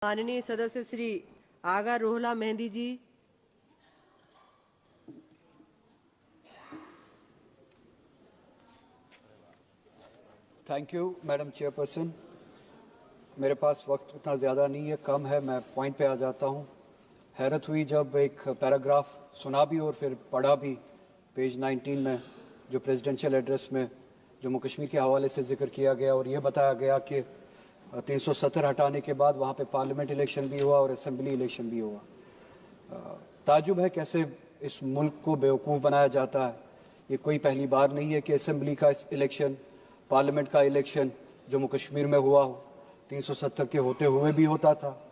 माननीय सदस्य Shri Aga Ruhullah Mehdi ji. Thank you madam chairperson. मेरे पास वक्त उतना ज़्यादा नहीं है, कम है, मैं पॉइंट पे आ जाता हूँ। हैरत हुई जब एक पैराग्राफ सुना भी और फिर पढ़ा भी पेज 19 में, जो प्रेसिडेंशियल एड्रेस में जम्मू कश्मीर के हवाले से जिक्र किया गया और ये बताया गया कि 370 हटाने के बाद वहाँ पे पार्लियामेंट इलेक्शन भी हुआ और असेंबली इलेक्शन भी हुआ। ताजुब है कैसे इस मुल्क को बेवकूफ़ बनाया जाता है। ये कोई पहली बार नहीं है कि असेंबली का इलेक्शन, पार्लियामेंट का इलेक्शन जम्मू कश्मीर में हुआ हो। 370 के होते हुए भी होता था,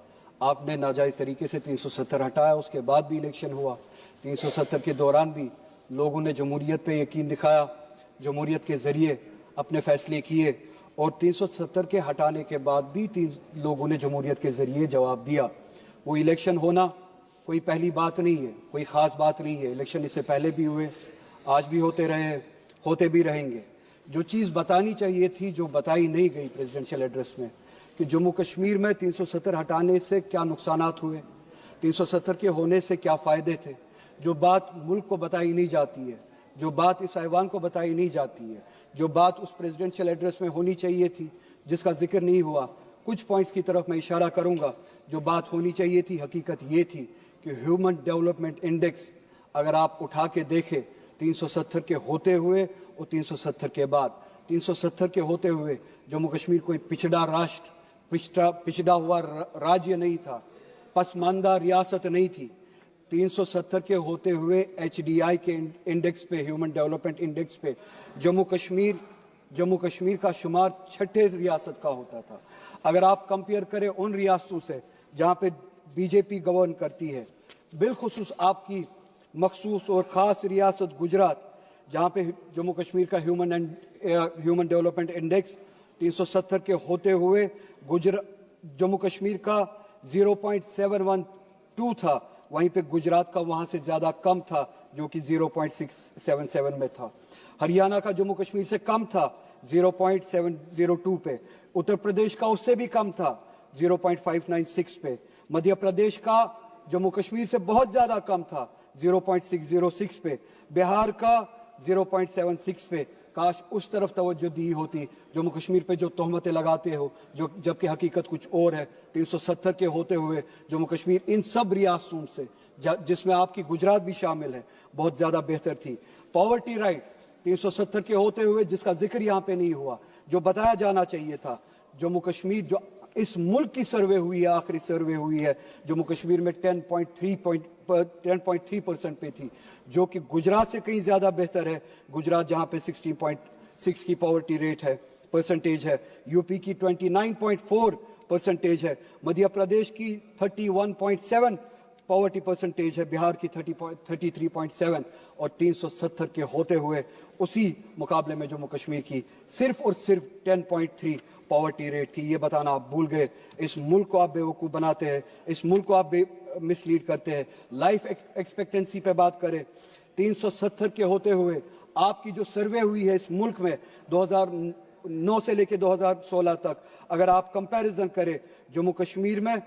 आपने नाजायज़ तरीके से 370 हटाया, उसके बाद भी इलेक्शन हुआ। 370 के दौरान भी लोगों ने जमहूरियत पे यकीन दिखाया, जमहूरियत के ज़रिए अपने फैसले किए और 370 के हटाने के बाद भी लोगों ने जमहूरियत के ज़रिए जवाब दिया। वो इलेक्शन होना कोई पहली बात नहीं है, कोई ख़ास बात नहीं है। इलेक्शन इससे पहले भी हुए, आज भी होते रहे, होते भी रहेंगे। जो चीज़ बतानी चाहिए थी, जो बताई नहीं गई प्रेसिडेंशियल एड्रेस में, कि जम्मू कश्मीर में 370 हटाने से क्या नुकसानात हुए, 370 के होने से क्या फ़ायदे थे, जो बात मुल्क को बताई नहीं जाती है, जो बात इस ऐवान को बताई नहीं जाती है, जो बात उस प्रेसिडेंशियल एड्रेस में होनी चाहिए थी, जिसका जिक्र नहीं हुआ। कुछ पॉइंट्स की तरफ मैं इशारा करूंगा। जो बात होनी चाहिए थी, हकीकत ये थी कि ह्यूमन डेवलपमेंट इंडेक्स अगर आप उठा के देखें 370 के होते हुए और 370 के बाद, 370 के होते हुए जम्मू कश्मीर कोई पिछड़ा राष्ट्र, पिछड़ा हुआ राज्य नहीं था, पसमानदा रियासत नहीं थी। 370 के होते हुए HDI के इंडेक्स पे, ह्यूमन डेवलपमेंट इंडेक्स पे जम्मू कश्मीर का शुमार 6ठे रियासत का होता था। अगर आप कंपेयर करें उन रियासतों से जहां पे बीजेपी गवर्न करती है, बिलखुसूस आपकी मखसूस और ख़ास रियासत गुजरात, जहां पे जम्मू कश्मीर का ह्यूमन डेवलपमेंट इंडेक्स 370 के होते हुए जम्मू कश्मीर का 0.712 था, वहीं पे गुजरात का वहां से ज़्यादा कम था, जो कि 0.677 में था। हरियाणा का जम्मू कश्मीर से कम था 0.702 पे, उत्तर प्रदेश का उससे भी कम था 0.596 पे, मध्य प्रदेश का जम्मू कश्मीर से बहुत ज़्यादा कम था 0.606 पे, बिहार का 0.76 पे। काश उस तरफ तवज्जो दी होती। जम्मू कश्मीर पे जो तोहमतें लगाते हो, जो जबकि हकीकत कुछ और है। 370 के होते हुए जम्मू कश्मीर इन सब रियासतों से, जिसमें आपकी गुजरात भी शामिल है, बहुत ज़्यादा बेहतर थी। पॉवर्टी राइट 370 के होते हुए, जिसका जिक्र यहाँ पे नहीं हुआ, जो बताया जाना चाहिए था, जम्मू कश्मीर जो इस मुल्क की सर्वे हुई है, आखिरी सर्वे हुई है, जम्मू कश्मीर में 10.3% पे थी, जो कि गुजरात से कहीं ज़्यादा बेहतर है। गुजरात जहाँ पे 16.6 की पॉवर्टी रेट है, परसेंटेज है, यूपी की 29.4% है, मध्य प्रदेश की 31.7 पॉवर्टी परसेंटेज है, बिहार की 33.7 और 370 के होते हुए उसी मुकाबले में जम्मू कश्मीर की सिर्फ और सिर्फ 10.3 पॉवर्टी रेट थी। ये बताना आप भूल गए। इस मुल्क को आप बेवकूफ़ बनाते हैं, इस मुल्क को आप मिसलीड करते हैं। लाइफ एक्सपेक्टेंसी पे बात करें, 370 के होते हुए आपकी जो सर्वे हुई है इस मुल्क में 2009 से लेकर 2016 तक, अगर आप कंपैरिजन करें, जम्मू कश्मीर में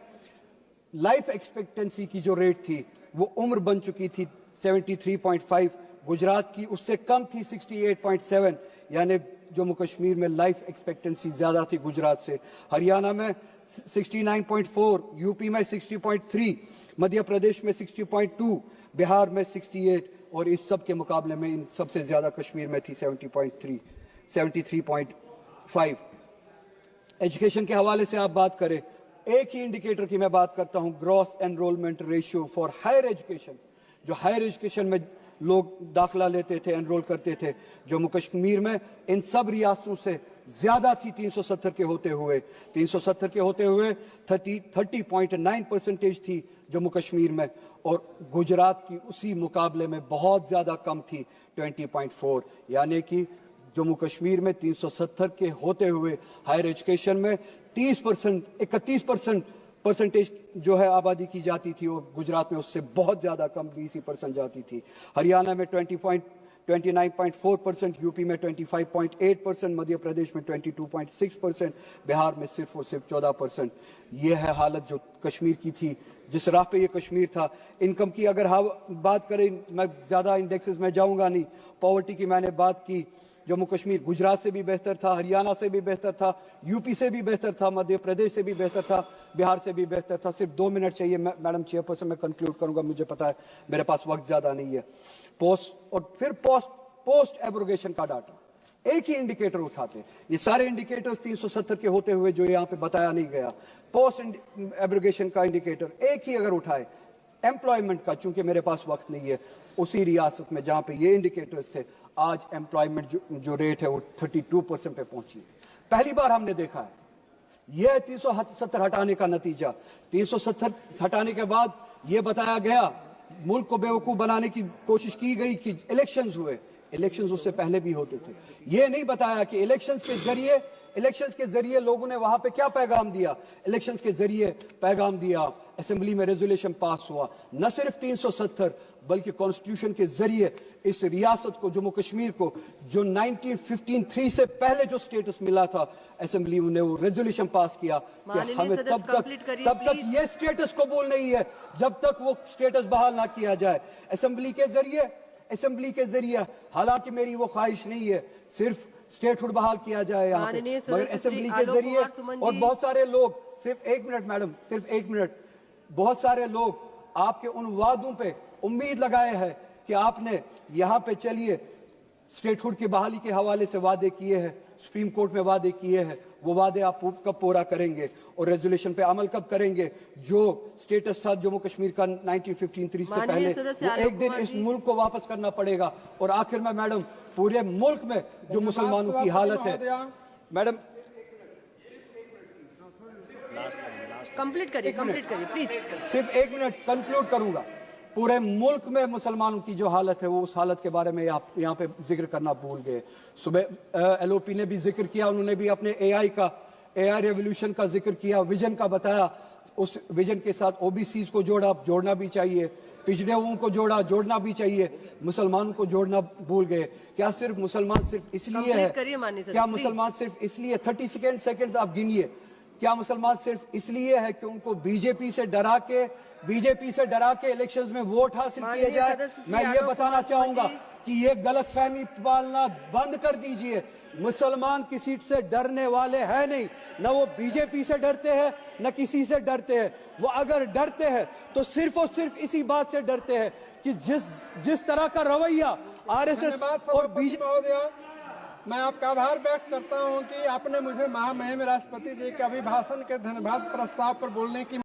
लाइफ एक्सपेक्टेंसी की जो रेट थी वो उम्र बन चुकी थी 73.5, गुजरात की उससे कम थी 68.7, यानी जम्मू कश्मीर में लाइफ एक्सपेक्टेंसी ज़्यादा थी गुजरात से। हरियाणा में 69.4, यूपी में 60.3, मध्य प्रदेश में 60.2, बिहार में 68 और इस सब के मुकाबले में इन सबसे ज़्यादा कश्मीर में थी 73.5। एजुकेशन के हवाले से आप बात करें, एक ही इंडिकेटर की मैं बात करता हूं, gross enrolment ratio for higher education. जो हायर एजुकेशन में लोग दाखिला लेते थे, एनरोल करते थे, जम्मू कश्मीर में इन सब रियासतों से ज्यादा थी 370 के होते हुए। 370 के होते हुए 30.9% थी जम्मू कश्मीर में और गुजरात की उसी मुकाबले में बहुत ज्यादा कम थी 20.4, यानी कि जम्मू कश्मीर में 370 के होते हुए हायर एजुकेशन में 31% परसेंटेज जो है आबादी की जाती थी और गुजरात में उससे बहुत ज़्यादा कम 20% जाती थी। हरियाणा में 29.4%, यूपी में 25.8%, मध्य प्रदेश में 22.6%, बिहार में सिर्फ और सिर्फ 14%। ये है हालत जो कश्मीर की थी, जिस राह पे ये कश्मीर था। इनकम की अगर बात करें, मैं ज़्यादा इंडेक्सेस में जाऊंगा नहीं। पॉवर्टी की मैंने बात की, जम्मू कश्मीर गुजरात से भी बेहतर था, हरियाणा से भी बेहतर था, यूपी से भी बेहतर था, मध्य प्रदेश से भी बेहतर था, बिहार से भी बेहतर था। सिर्फ 2 मिनट चाहिए मैडम चेयरपर्सन, मैं कंक्लूड करूंगा, मुझे पता है मेरे पास वक्त ज्यादा नहीं है। पोस्ट एब्रोगेशन का डाटा एक ही इंडिकेटर उठाते, ये सारे इंडिकेटर्स 370 के होते हुए जो यहाँ पे बताया नहीं गया, पोस्ट एब्रोगेशन का इंडिकेटर एक ही अगर उठाए एम्प्लॉयमेंट का, चूंकि मेरे पास वक्त नहीं है, उसी रियासत में जहां पे ये इंडिकेटर्स थे, आज एम्प्लॉयमेंट जो रेट है वो 32% पे पहुंची है। पहली बार हमने देखा है। यह 370 हटाने का नतीजा। 370 हटाने के बाद यह बताया गया, मुल्क को बेवकूफ बनाने की कोशिश की गई कि इलेक्शंस हुए। इलेक्शंस उससे पहले भी होते थे। यह नहीं बताया कि इलेक्शंस के जरिए लोगों ने वहां पे क्या पैगाम दिया। इलेक्शंस के जरिए पैगाम दिया, असेंबली में रेजोल्यूशन पास हुआ, न सिर्फ 370 बल्कि कॉन्स्टिट्यूशन के जरिए इस रियासत को, जम्मू कश्मीर को, जो 1953 से पहले जो स्टेटस मिला था, असेंबली ने वो रेजोल्यूशन पास किया कि हमें तब तक ये स्टेटस कबूल नहीं है जब तक वो स्टेटस बहाल ना किया जाए। असेंबली के जरिए हालांकि मेरी वो ख्वाहिश नहीं है सिर्फ स्टेटहुड बहाल किया जाए यहाँ पे, मगर असेंबली के जरिए। और बहुत सारे लोग, सिर्फ 1 मिनट मैडम, सिर्फ 1 मिनट, बहुत सारे लोग आपके उन वादों पे उम्मीद लगाए हैं कि आपने यहाँ पे चलिए स्टेटहुड की बहाली के हवाले से वादे किए हैं, सुप्रीम कोर्ट में वादे किए हैं, वो वादे आप कब पूरा करेंगे और रेजोल्यूशन पे अमल कब करेंगे। जो स्टेटस था जम्मू कश्मीर का 1953 से पहले, वो एक दिन इस मुल्क को वापस करना पड़ेगा। और आखिर में मैडम, पूरे मुल्क में जो मुसलमानों की हालत है, मैडम कंप्लीट करिए प्लीज। सिर्फ 1 मिनट कंक्लूड करूंगा। पूरे मुल्क में मुसलमानों की जो हालत है, वो उस हालत के बारे में आप यहाँ पे जिक्र करना भूल गए। सुबह एलओपी ने भी जिक्र किया, उन्होंने भी अपने एआई रेवोल्यूशन का जिक्र किया, विजन का बताया। उस विजन के साथ ओबीसीज को जोड़ना भी चाहिए, पिछड़े हुओं को जोड़ना भी चाहिए, मुसलमानों को जोड़ना भूल गए। क्या सिर्फ मुसलमान सिर्फ इसलिए है, क्या मुसलमान सिर्फ इसलिए, 30 सेकेंड्स आप गिनिए, क्या मुसलमान सिर्फ इसलिए है कि उनको बीजेपी से डरा के इलेक्शंस में वोट हासिल किए जाए? मैं ये बताना चाहूंगा कि ये गलतफहमी पालना बंद कर दीजिए। मुसलमान किसी से डरने वाले हैं नहीं, न वो बीजेपी से डरते हैं न किसी से डरते हैं। वो अगर डरते हैं तो सिर्फ और सिर्फ इसी बात से डरते हैं कि जिस तरह का रवैया आरएसएस और बीजेपी। मैं आपका आभार व्यक्त करता हूं कि आपने मुझे महामहिम राष्ट्रपति जी के अभिभाषण के धन्यवाद प्रस्ताव पर बोलने की